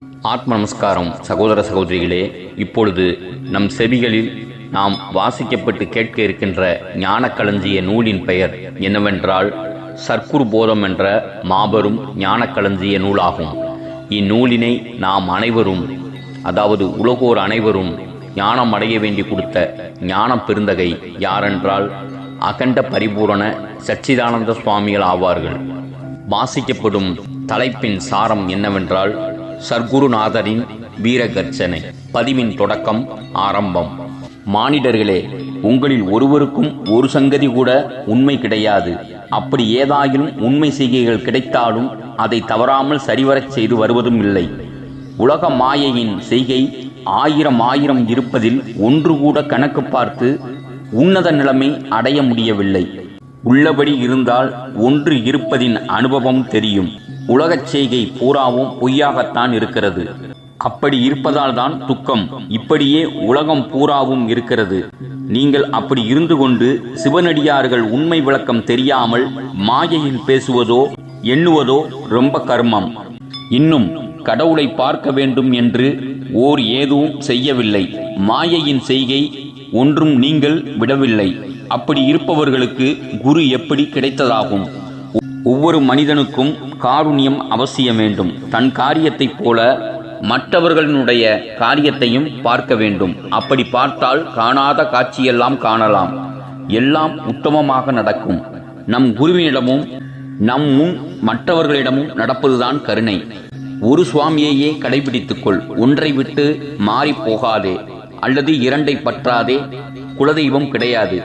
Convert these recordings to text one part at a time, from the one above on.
ஆத்ம நமஸ்காரம் சகோதர சகோதரிகளே. இப்பொழுது நம் செவிகளில் நாம் வாசிக்கப்பட்டு கேட்க இருக்கின்ற ஞானக்களஞ்சிய நூலின் பெயர் என்னவென்றால் சர்க்குரு போதம் என்ற மாபெரும் ஞானக்களஞ்சிய நூலாகும். இந்நூலினை நாம் அனைவரும், அதாவது உலகோர் அனைவரும் ஞானம் அடைய வேண்டி கொடுத்த ஞான பெருந்தகை யாரென்றால் அகண்ட பரிபூரண சச்சிதானந்த சுவாமிகள் ஆவார்கள். வாசிக்கப்படும் தலைப்பின் சாரம் என்னவென்றால் சர்க்குருநாதரின் வீரகர்ச்சனை. பதிவின் தொடக்கம் ஆரம்பம். மானிடர்களே, உங்களில் ஒருவருக்கும் ஒரு சங்கதி கூட உண்மை கிடையாது. அப்படி ஏதாயிலும் உண்மை செய்கைகள் கிடைத்தாலும் அதை தவறாமல் சரிவரச் செய்து வருவதும் இல்லை. உலக மாயையின் செய்கை ஆயிரம் இருப்பதில் ஒன்று கூட கணக்கு பார்த்து உன்னத நிலைமை அடைய முடியவில்லை. உள்ளபடி இருந்தால் ஒன்று இருப்பதின் அனுபவம் தெரியும். உலகச் செய்கை பூராவும் பொய்யாகத்தான் இருக்கிறது. அப்படி இருப்பதால் தான் துக்கம். இப்படியே உலகம் பூராவும் இருக்கிறது. நீங்கள் அப்படி இருந்து கொண்டு சிவனடியார்கள் உண்மை விளக்கம் தெரியாமல் மாயையில் பேசுவதோ எண்ணுவதோ ரொம்ப கர்மம். இன்னும் கடவுளை பார்க்க வேண்டும் என்று ஏதும் செய்யவில்லை. மாயையின் செய்கை ஒன்றும் நீங்கள் விடவில்லை. அப்படி இருப்பவர்களுக்கு குரு எப்படி கிடைத்ததாகும்? ஒவ்வொரு மனிதனுக்கும் காருண்யம் அவசியம் வேண்டும். தன் காரியத்தைப் போல மற்றவர்களுடைய காரியத்தையும் பார்க்க வேண்டும். அப்படி பார்த்தால் காணாத காட்சியெல்லாம் காணலாம். எல்லாம் உத்தமமாக நடக்கும். நம் குருவினிடமும் நம் முன் மற்றவர்களிடமும் நடப்பதுதான் கருணை. ஒரு சுவாமியையே கடைபிடித்துக்கொள். ஒன்றை விட்டு மாறி போகாதே, அல்லது இரண்டை பற்றாதே. குலதெய்வம் கிடையாது.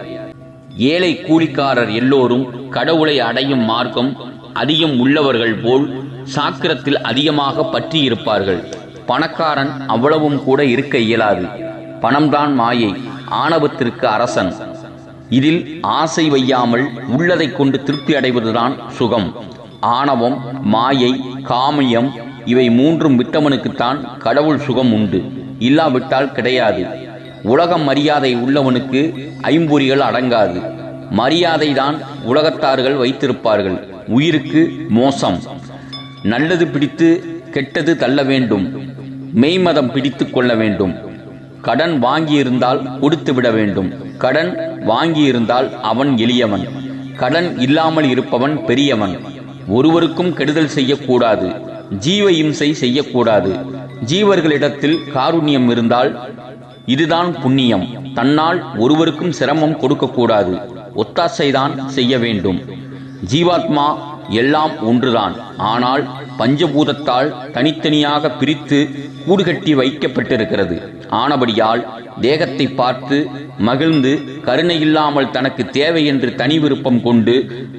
ஏழை கூலிக்காரர் எல்லோரும் கடவுளை அடையும் மார்க்கம் அதிகம் உள்ளவர்கள் போல் சாக்கிரத்தில் அதிகமாக பற்றி இருப்பார்கள். பணக்காரன் அவ்வளவும் கூட இருக்க இயலாது. பணம்தான் மாயை, ஆணவத்திற்கு அரசன். இதில் ஆசை வையாமல் உள்ளதை கொண்டு திருப்தி அடைவதுதான் சுகம். ஆணவம், மாயை, காமியம் இவை மூன்றும் விட்டவனுக்குத்தான் கடவுள் சுகம் உண்டு. இல்லாவிட்டால் கிடையாது. உலகம் மரியாதை உள்ளவனுக்கு ஐம்பொறிகள் அடங்காது. மரியாதைதான் உலகத்தார்கள் வைத்திருப்பார்கள். உயிருக்கு மோசம். நல்லது பிடித்து கெட்டது தள்ள வேண்டும். மெய்மதம் பிடித்து கொள்ள வேண்டும். கடன் வாங்கியிருந்தால் கொடுத்து விட வேண்டும். கடன் வாங்கியிருந்தால் அவன் எளியவன். கடன் இல்லாமல் இருப்பவன் பெரியவன். ஒருவருக்கும் கெடுதல் செய்யக்கூடாது. ஜீவ இம்சை செய்யக்கூடாது. ஜீவர்களிடத்தில் காருண்யம் இருந்தால் இதுதான் புண்ணியம். தன்னால் ஒருவருக்கும் சிரமம் கொடுக்கக்கூடாது. ஒத்தாசைதான் செய்ய வேண்டும். ஜீவாத்மா எல்லாம் ஒன்றுதான். ஆனால் பஞ்சபூதத்தால் தனித்தனியாக பிரித்து கூடுகட்டி வைக்கப்பட்டிருக்கிறது. ஆனபடியால் தேகத்தை பார்த்து மகிழ்ந்து கருணை இல்லாமல் தனக்கு தேவை என்று தனி விருப்பம் கொண்டு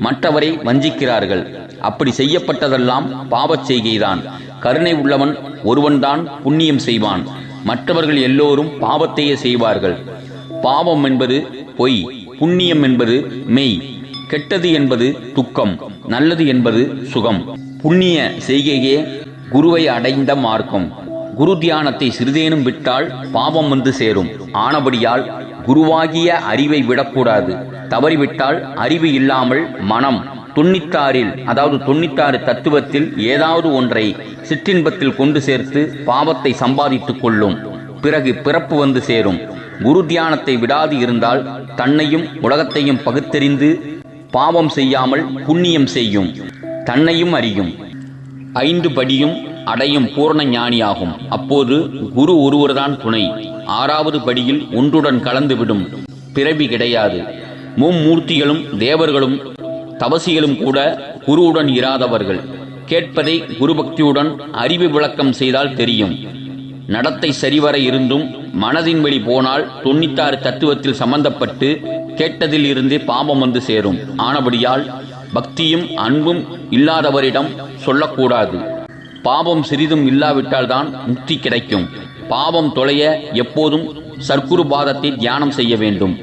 மற்றவரை வஞ்சிக்கிறார்கள். அப்படி செய்யப்பட்டதெல்லாம் பாவச் செய்கைதான். கருணை உள்ளவன் ஒருவன்தான் புண்ணியம் செய்வான். மற்றவர்கள் எல்லோரும் பாவத்தையே செய்வார்கள். பாவம் என்பது பொய், புண்ணியம் என்பது மெய். கெட்டது என்பது துக்கம், நல்லது என்பது சுகம். புண்ணிய செய்கையே குருவை அடைந்த மார்க்கம். குரு தியானத்தை சிறிதேனும் விட்டால் பாவம் வந்து சேரும். ஆனபடியால் குருவாகிய அறிவை விடக்கூடாது. தவறிவிட்டால் அறிவு இல்லாமல் மனம் 96 தத்துவத்தில் ஏதாவது ஒன்றை சிற்றின்பத்தில் கொண்டு சேர்த்து பாவத்தை சம்பாதித்துக் கொள்ளும். பிறகு பிறப்பு வந்து சேரும். குரு தியானத்தை விடாது இருந்தால் தன்னையும் உலகத்தையும் பகுத்தறிந்து பாவம் செய்யாமல் புண்ணியம் செய்யும். தன்னையும் அறியும். 5 படியும் அடையும் பூரண ஞானியாகும். அப்போது குரு ஒருவர்தான் துணை. 6வது படியில் ஒன்றுடன் கலந்துவிடும். பிறவி கிடையாது. மும்மூர்த்திகளும் தேவர்களும் தவசிகளும் கூட குருவுடன் இராதவர்கள். கேட்பதை குருபக்தியுடன் அறிவு விளக்கம் செய்தால் தெரியும். நடத்தை சரிவர இருந்தும் மனதின் வழி போனால் 96 தத்துவத்தில் சம்பந்தப்பட்டு கேட்டதில் இருந்தே பாவம் வந்து சேரும். ஆனபடியால் பக்தியும் அன்பும் இல்லாதவரிடம் சொல்லக்கூடாது. பாவம் சிறிதும் இல்லாவிட்டால் தான் முக்தி கிடைக்கும். பாவம் தொலைய எப்போதும் சர்க்குரு பாதத்தை தியானம் செய்ய வேண்டும்.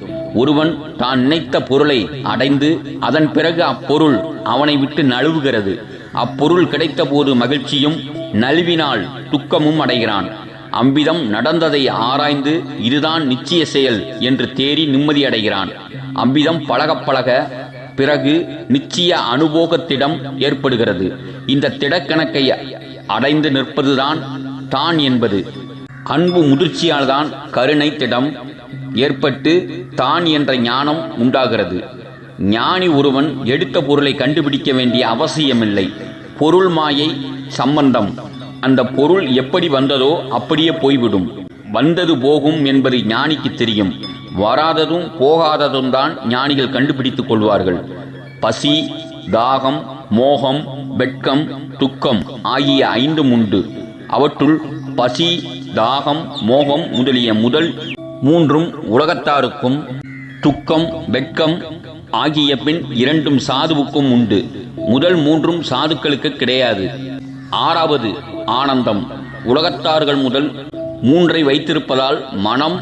ஒருவன் தான் நினைத்த பொருளை அடைந்து அதன் பிறகு அப்பொருள் அவனை விட்டு நழுவுகிறது. அப்பொருள் கிடைத்த போது மகிழ்ச்சியும், நழுவினால் துக்கமும் அடைகிறான். அவ்விதம் நடந்ததை ஆராய்ந்து இதுதான் நிச்சய செயல் என்று தேறி நிம்மதியடைகிறான். அவ்விதம் பழக பழக பிறகு நிச்சய அனுபோகத்திடம் ஏற்படுகிறது. இந்த திடக்கணக்கை அடைந்து நிற்பதுதான் தான் என்பது. அன்பு முதிர்ச்சியால் தான் கருணை திடம் ஏற்பட்டு தான் என்ற ஞானம் உண்டாகிறது. ஞானி ஒருவன் எடுத்த பொருளை கண்டுபிடிக்க வேண்டிய அவசியமில்லை. பொருள் மாயை சம்பந்தம். அந்த பொருள் எப்படி வந்ததோ அப்படியே போய்விடும். வந்தது போகும் என்பது ஞானிக்கு தெரியும். வராததும் போகாததும் தான் ஞானிகள் கண்டுபிடித்துக் கொள்வார்கள். பசி, தாகம், மோகம், வெட்கம், துக்கம் ஆகிய 5 உண்டு. அவற்றுள் பசி, தாகம், மோகம் முதலிய முதல் 3 உலகத்தாருக்கும், துக்கம், வெட்கம் ஆகிய பின் 2 சாதுவுக்கும் உண்டு. முதல் 3 சாதுக்களுக்கு கிடையாது. 6வது ஆனந்தம். உலகத்தார்கள் முதல் 3 வைத்திருப்பதால் மனம்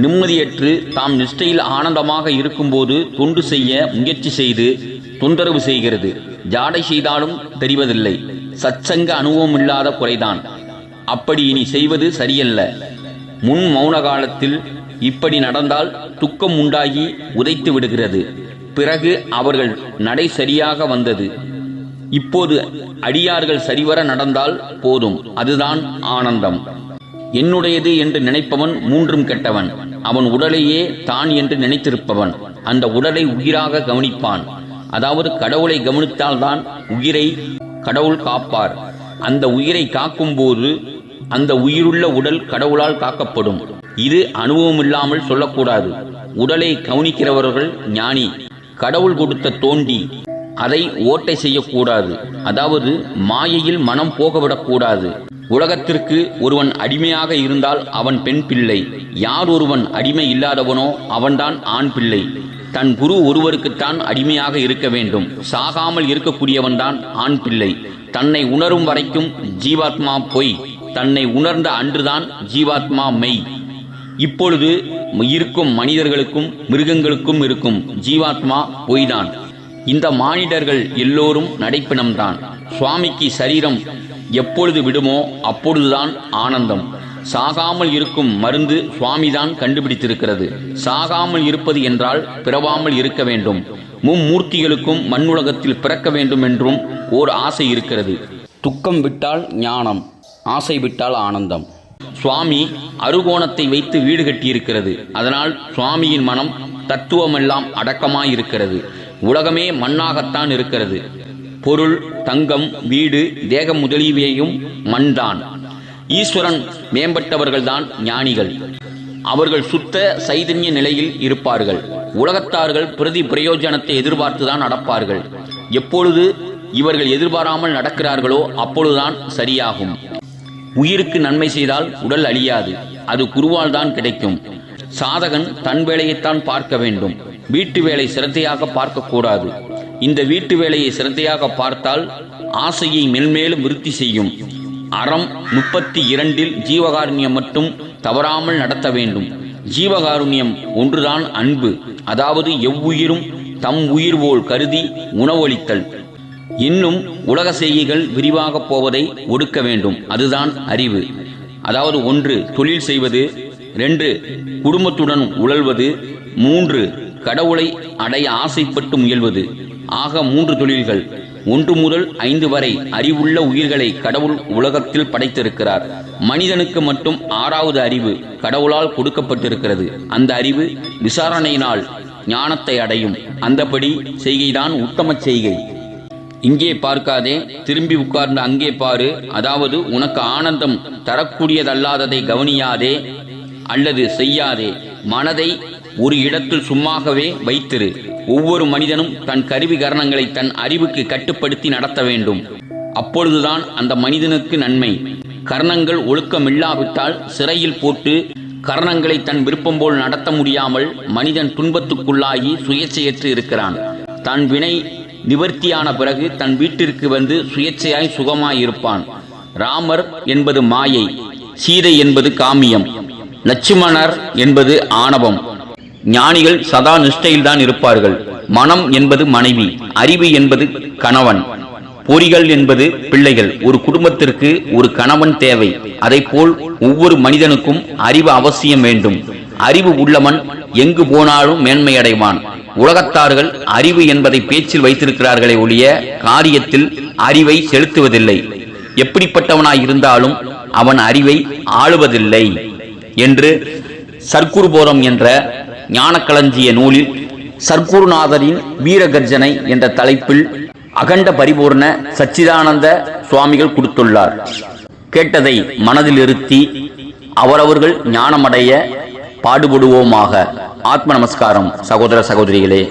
நிம்மதியற்று தாம் நிஷ்டையில் ஆனந்தமாக இருக்கும்போது தொண்டு செய்ய முயற்சி செய்து தொந்தரவு செய்கிறது. ஜாடை செய்தாலும் தெரிவதில்லை. சச்சங்க அனுபவம் இல்லாத குறைதான். அப்படி இனி செய்வது சரியல்ல. முன் மௌன காலத்தில் இப்படி நடந்தால் துக்கம் உண்டாகி உதைத்து விடுகிறது. பிறகு அவர்கள் நடை சரியாக வந்தது. இப்போது அடியார்கள் சரிவர நடந்தால் போதும். அதுதான் ஆனந்தம். என்னுடையது என்று நினைப்பவன் 3 கெட்டவன். அவன் உடலையே தான் என்று நினைத்திருப்பவன். அந்த உடலை உயிராக கவனிப்பான். அதாவது கடவுளை கவனித்தால்தான் உயிரை கடவுள் காப்பார். அந்த உயிரை காக்கும் போது அந்த உயிருள்ள உடல் கடவுளால் காக்கப்படும். இது அனுபவம் இல்லாமல் சொல்லக்கூடாது. உடலை கவனிக்கிறவர்கள் ஞானி. கடவுள் கொடுத்த தோண்டி அதை ஓட்டை செய்யக்கூடாது. அதாவது மாயையில் மனம் போகவிடக்கூடாது. உலகத்திற்கு ஒருவன் அடிமையாக இருந்தால் அவன் பெண் பிள்ளை. யார் ஒருவன் அடிமை இல்லாதவனோ அவன்தான் ஆண் பிள்ளை. தன் குரு ஒருவருக்குத்தான் அடிமையாக இருக்க வேண்டும். சாகாமல் இருக்கக்கூடியவன்தான் ஆண் பிள்ளை. தன்னை உணரும் வரைக்கும் ஜீவாத்மா பொய். தன்னை உணர்ந்த அன்றுதான் ஜீவாத்மா மெய். இப்பொழுது இருக்கும் மனிதர்களுக்கும் மிருகங்களுக்கும் இருக்கும் ஜீவாத்மா பொய்தான். இந்த மானிடர்கள் எல்லோரும் நடைப்பிணம்தான். சுவாமிக்கு சரீரம் எப்பொழுது விடுமோ அப்பொழுதுதான் ஆனந்தம். சாகாமல் இருக்கும் மருந்து சுவாமிதான் கண்டுபிடித்திருக்கிறது. சாகாமல் இருப்பது என்றால் பிறவாமல் இருக்க வேண்டும். மும்மூர்த்திகளுக்கும் மண்ணுலகத்தில் பிறக்க வேண்டும் என்றும் ஓர் ஆசை இருக்கிறது. துக்கம் விட்டால் ஞானம், ஆசை விட்டால் ஆனந்தம். சுவாமி அருகோணத்தை வைத்து வீடு கட்டியிருக்கிறது. அதனால் சுவாமியின் மனம் தத்துவமெல்லாம் அடக்கமாயிருக்கிறது. உலகமே மண்ணாகத்தான் இருக்கிறது. பொருள், தங்கம், வீடு, தேகம் முதலியவையும் மண்தான். ஈஸ்வரன் மேம்பட்டவர்கள்தான் ஞானிகள். அவர்கள் சுத்த சைதன்ய நிலையில் இருப்பார்கள். உலகத்தார்கள் பிரதி பிரயோஜனத்தை எதிர்பார்த்துதான் நடப்பார்கள். எப்பொழுது இவர்கள் எதிர்பாராமல் நடக்கிறார்களோ அப்பொழுதுதான் சரியாகும். உயிருக்கு நன்மை செய்தால் உடல் அழியாது. அது குருவால் தான் கிடைக்கும். சாதகன் தன் வேலையைத்தான் பார்க்க வேண்டும். வீட்டு வேலை சிரத்தையாக பார்க்கக்கூடாது. இந்த வீட்டு வேலையை சிரத்தையாக பார்த்தால் ஆசையை மென்மேலும் விருத்தி செய்யும். அறம் 32 ஜீவகாருண்யம் மட்டும் தவறாமல் நடத்த வேண்டும். ஜீவகாருண்யம் ஒன்றுதான் அன்பு. அதாவது எவ்வுயிரும் தம் உயிர் போல் கருதி உணவளித்தல். இன்னும் உலக செய்கைகள் விரிவாக போவதை ஒடுக்க வேண்டும். அதுதான் அறிவு. அதாவது 1 தொழில் செய்வது, 2 குடும்பத்துடன் உழல்வது, 3 கடவுளை அடைய ஆசைப்பட்டு முயல்வது. ஆக 3 தொழில்கள். 1 முதல் 5 வரை அறிவுள்ள உயிர்களை கடவுள் உலகத்தில் படைத்திருக்கிறார். மனிதனுக்கு மட்டும் 6வது அறிவு கடவுளால் கொடுக்கப்பட்டிருக்கிறது. அந்த அறிவு விசாரணையினால் ஞானத்தை அடையும். அந்தபடி செய்கைதான் உத்தம செய்கை. இங்கே பார்க்காதே, திரும்பி உட்கார்ந்து அங்கே பாரு. அதாவது உனக்கு ஆனந்தம் தரக்கூடியதல்லாததை கவனியாதே அல்லது செய்யாதே. மனதை ஒரு இடத்தில் சும்மாகவே வைத்திரு. ஒவ்வொரு மனிதனும் தன் கருவி கரணங்களை தன் அறிவுக்கு கட்டுப்படுத்தி நடத்த வேண்டும். அப்பொழுதுதான் அந்த மனிதனுக்கு நன்மை. கரணங்கள் ஒழுக்கமில்லாவிட்டால் சிறையில் போட்டு கரணங்களை தன் விருப்பம் போல் நடத்த முடியாமல் மனிதன் துன்பத்துக்குள்ளாகி சுயேச்சையற்று இருக்கிறான். தன் வினை நிவர்த்தியான பிறகு தன் வீட்டிற்கு வந்து சுயேச்சையாய் சுகமாயிருப்பான். ராமர் என்பது மாயை, சீதை என்பது காமியம், லட்சுமணர் என்பது ஆணவம். ஞானிகள் சதா நிஷ்டையில்தான் இருப்பார்கள். மனம் என்பது மனைவி, அறிவு என்பது கணவன், பொறிகள் என்பது பிள்ளைகள். ஒரு குடும்பத்திற்கு ஒரு கணவன் தேவை. அதைப்போல் ஒவ்வொரு மனிதனுக்கும் அறிவு அவசியம் வேண்டும். அறிவு உள்ளவன் எங்கு போனாலும் மேன்மையடைவான். உலகத்தார்கள் அறிவு என்பதை பேச்சில் வைத்திருக்கிறார்களே ஒழிய காரியத்தில் அறிவை செலுத்துவதில்லை. எப்படிப்பட்டவனாய் இருந்தாலும் அவன் அறிவை ஆளுவதில்லை என்று சர்க்குருபோதம் என்ற ஞானக்களஞ்சிய நூலில் சர்க்குருநாதரின் வீரகர்ஜனை என்ற தலைப்பில் அகண்ட பரிபூர்ண சச்சிதானந்த சுவாமிகள் கொடுத்துள்ளார். கேட்டதை மனதில் இருத்தி அவரவர்கள் ஞானமடைய பாடுபடுவோமாக. ஆத்ம நமஸ்காரம் சகோதர சகோதரிகளே.